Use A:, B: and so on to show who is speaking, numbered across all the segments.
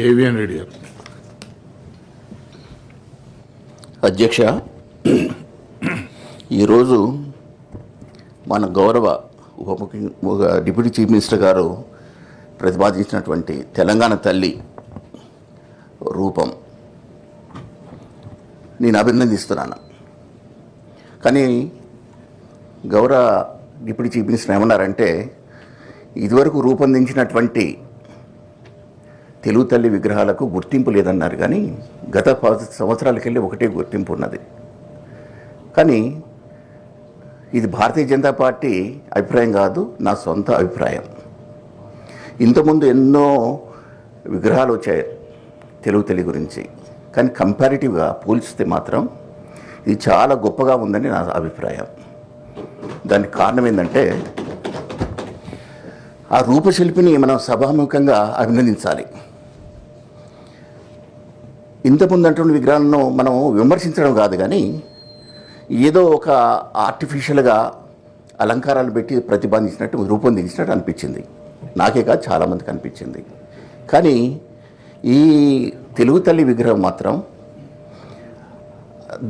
A: AVN Reddy గారు.
B: అధ్యక్ష, ఈరోజు మన గౌరవ డిప్యూటీ చీఫ్ మినిస్టర్ గారు ప్రతిపాదించినటువంటి తెలంగాణ తల్లి రూపం నేను అభినందిస్తున్నాను. కానీ గౌరవ డిప్యూటీ చీఫ్ మినిస్టర్ ఏమన్నారంటే, ఇదివరకు రూపొందించినటువంటి తెలుగు తల్లి విగ్రహాలకు గుర్తింపు లేదన్నారు. కానీ గత 10 సంవత్సరాలకెళ్ళి ఒకటే గుర్తింపు ఉన్నది. కానీ ఇది భారతీయ జనతా పార్టీ అభిప్రాయం కాదు, నా సొంత అభిప్రాయం. ఇంతకుముందు ఎన్నో విగ్రహాలు వచ్చాయి తెలుగు తల్లి గురించి, కానీ కంపారిటివ్గా పోల్చితే మాత్రం ఇది చాలా గొప్పగా ఉందని నా అభిప్రాయం. దానికి కారణం ఏంటంటే, ఆ రూపశిల్పిని మనం సభాముఖంగా అభినందించాలి. ఇంతకుముందు అటువంటి విగ్రహాలను మనం విమర్శించడం కాదు, కానీ ఏదో ఒక ఆర్టిఫిషియల్గా అలంకారాలు పెట్టి ప్రతిపాదించినట్టు రూపొందించినట్టు అనిపించింది. నాకే కాదు, చాలామందికి అనిపించింది. కానీ ఈ తెలుగు తల్లి విగ్రహం మాత్రం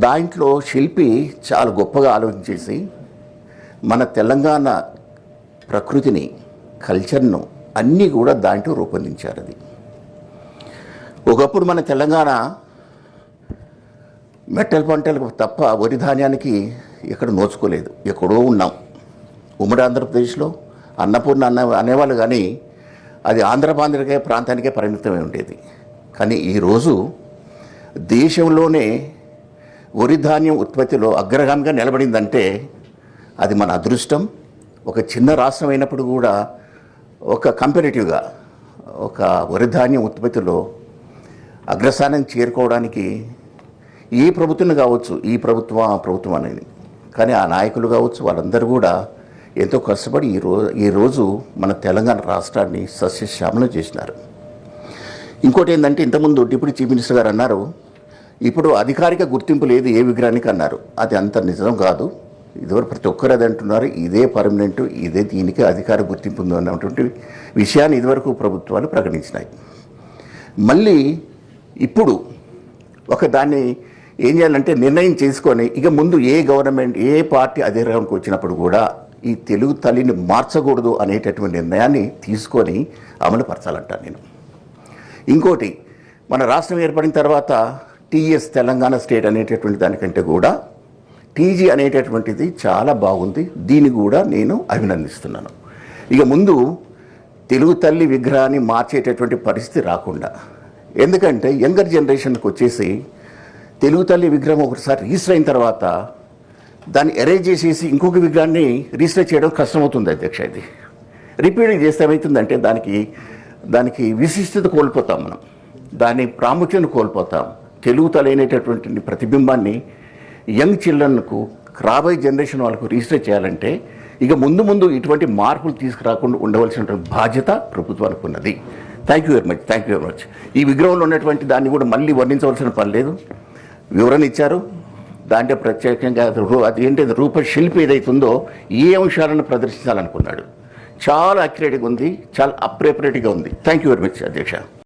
B: దాంట్లో శిల్పి చాలా గొప్పగా ఆలోచించేసి మన తెలంగాణ ప్రకృతిని, కల్చర్ను అన్నీ కూడా దాంట్లో రూపొందించారు. అది ఒకప్పుడు మన తెలంగాణ మెట్టల పంటలకు తప్ప వరి ధాన్యానికి ఎక్కడ నోచుకోలేదు. ఎక్కడో ఉన్నాం. ఉమ్మడి ఆంధ్రప్రదేశ్లో అన్నపూర్ణ అనేవాళ్ళు, కానీ అది ఆంధ్రకే ప్రాంతానికే పరిమితమై ఉండేది. కానీ ఈరోజు దేశంలోనే వరి ధాన్యం ఉత్పత్తిలో అగ్రగామిగా నిలబడిందంటే అది మన అదృష్టం. ఒక చిన్న రాష్ట్రం అయినప్పుడు కూడా ఒక కంపారిటివ్గా ఒక వరి ధాన్యం ఉత్పత్తిలో అగ్రస్థానం చేరుకోవడానికి ఏ ప్రభుత్వం కావచ్చు, ఈ ప్రభుత్వం ఆ ప్రభుత్వం అనేది, కానీ ఆ నాయకులు కావచ్చు, వాళ్ళందరూ కూడా ఎంతో కష్టపడి ఈరోజు మన తెలంగాణ రాష్ట్రాన్ని సస్యశ్యామలం చేసినారు. ఇంకోటి ఏంటంటే, ఇంతకుముందు డిప్యూటీ చీఫ్ మినిస్టర్ గారు అన్నారు, ఇప్పుడు అధికారిక గుర్తింపు లేదు ఏ విగ్రహానికి అన్నారు. అది అంత నిజం కాదు. ఇదివరకు ప్రతి ఒక్కరు అది అంటున్నారు, ఇదే పర్మనెంట్, ఇదే దీనికి అధికార గుర్తింపు ఉంది అన్నటువంటి విషయాన్ని ఇదివరకు ప్రభుత్వాలు ప్రకటించినాయి. మళ్ళీ ఇప్పుడు ఒక దాన్ని ఏం చేయాలంటే నిర్ణయం చేసుకొని, ఇక ముందు ఏ గవర్నమెంట్, ఏ పార్టీ అధికారంలోకి వచ్చినప్పుడు కూడా ఈ తెలుగు తల్లిని మార్చకూడదు అనేటటువంటి నిర్ణయాన్ని తీసుకొని అమలు పరచాలంటాను నేను. ఇంకోటి, మన రాష్ట్రం ఏర్పడిన తర్వాత టీఎస్ తెలంగాణ స్టేట్ అనేటటువంటి దానికంటే కూడా టీజీ అనేటటువంటిది చాలా బాగుంది. దీన్ని కూడా నేను అభినందిస్తున్నాను. ఇక ముందు తెలుగు తల్లి విగ్రహాన్ని మార్చేటటువంటి పరిస్థితి రాకుండా, ఎందుకంటే యంగర్ జనరేషన్కి వచ్చేసి తెలుగు తల్లి విగ్రహం ఒకసారి రిజిస్టర్ అయిన తర్వాత దాన్ని ఎరేజ్ చేసేసి ఇంకొక విగ్రహాన్ని రిజిస్టర్ చేయడం కష్టమవుతుంది అధ్యక్ష. ఇది రిపీట్ చేస్తే ఏమవుతుందంటే దానికి విశిష్టత కోల్పోతాం మనం, దాని ప్రాముఖ్యతను కోల్పోతాం. తెలుగు తల్లి అనేటటువంటి ప్రతిబింబాన్ని యంగ్ చిల్డ్రన్కు, రాబోయే జనరేషన్ వాళ్ళకు రిజిస్టర్ చేయాలంటే ఇక ముందు ఇటువంటి మార్పులు తీసుకురాకుండా ఉండవలసినటువంటి బాధ్యత ప్రభుత్వానికి ఉన్నది. Thank you very much. ఈ విగ్రహంలో ఉన్నటువంటి దాన్ని కూడా మళ్ళీ వర్ణించవలసిన పని లేదు, వివరణ ఇచ్చారు. దాంట్లో ప్రత్యేకంగా అది ఏంటి రూపశిల్పి ఏదైతుందో ఏ అంశాలను ప్రదర్శించాలనుకున్నాడు. చాలా అక్యురేట్గా ఉంది, చాలా అప్రోప్రియేట్గా ఉంది. థ్యాంక్ యూ వెరీ మచ్ అధ్యక్ష.